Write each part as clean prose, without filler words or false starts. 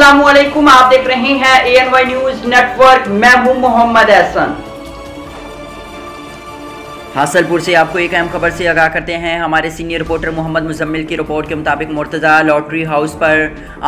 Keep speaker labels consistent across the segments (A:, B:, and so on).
A: अस्सलामुअलैकुम, आप देख रहे हैं ANY न्यूज नेटवर्क। मैं हूं मोहम्मद एहसन। हासलपुर से आपको एक अहम खबर से आगाह करते हैं। हमारे सीनियर रिपोर्टर मोहम्मद मुजम्मिल की रिपोर्ट के मुताबिक मुर्तज़ा लॉटरी हाउस पर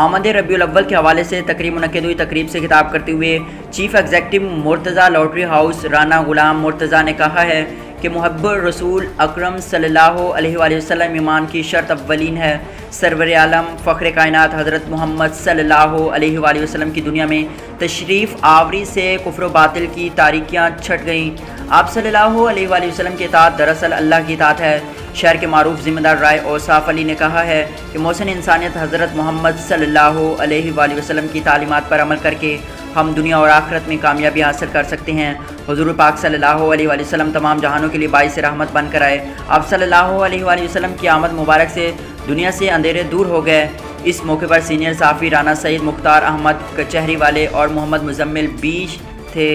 A: आमद रबीउल अव्वल के हवाले से तकरीब मुनक्किद हुई। तकरीब से खिताब करते हुए chief executive Murtaza lottery house Rana Ghulam Murtaza ने कहा है कि मुहब्बत रसूल अकरम सल्लल्लाहु अलैहि वसल्लम ईमान की शर्त अव्वलीन है। सरवर आलम फ़ख्र कायनात हज़रत मोहम्मद सल्लल्लाहु अलैहि वसल्लम की दुनिया में तशरीफ़ आवरी से कुफ्र बातिल की तारीकियाँ छट गईं। आप सल्लल्लाहु अलैहि वसल्लम की इताअत दरअसल अल्लाह की इताअत है। शहर के मारूफ ज़िम्मेदार राय औसाफ अली ने कहा है कि मोहसिन इंसानियत हज़रत मोहम्मद सल्लल्लाहु अलैहि वसल्लम की तालीमात पर अमल करके हम दुनिया और आखिरत में कामयाबी हासिल कर सकते हैं। हुज़ूर पाक सल्लल्लाहु अलैहि वसल्लम तमाम जहानों के लिए बाइस रहमत बनकर आए। आप सल्लल्लाहु अलैहि वसल्लम की आमद मुबारक से दुनिया से अंधेरे दूर हो गए। इस मौके पर सीनियर साफ़ी राना सईद, मुख्तार अहमद कचहरी वाले और मोहम्मद मुजम्मिल बीच थे।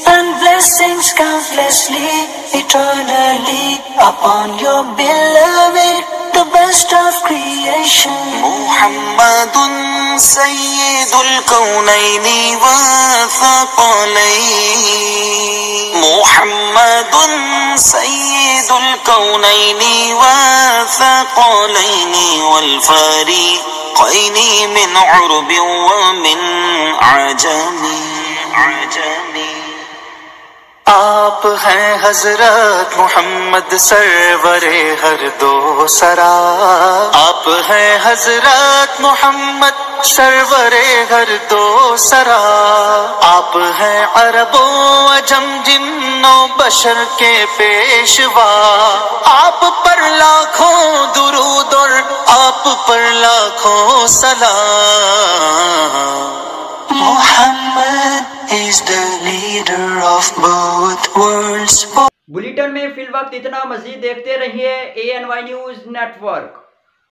B: And blessings countlessly, eternally upon your beloved, the best of creation. Muhammadun Sayyidul Kawnayni wa Thaqalayn. Muhammadun Sayyidul Kawnayni wa Thaqalayn wal Fariqayni min urbi wa min ajami. آپ ہیں حضرت محمد سرور ہر دو سرا، آپ ہیں حضرت محمد سرور ہر دو سرا، آپ ہیں عرب و عجم جن و بشر کے پیشوا، آپ پر لاکھوں درود اور آپ پر لاکھوں سلام۔ محمد is the leader of both worlds.
A: Bulletin में फिल वक्त इतना। मजीद देखते रहिए ANY न्यूज नेटवर्क।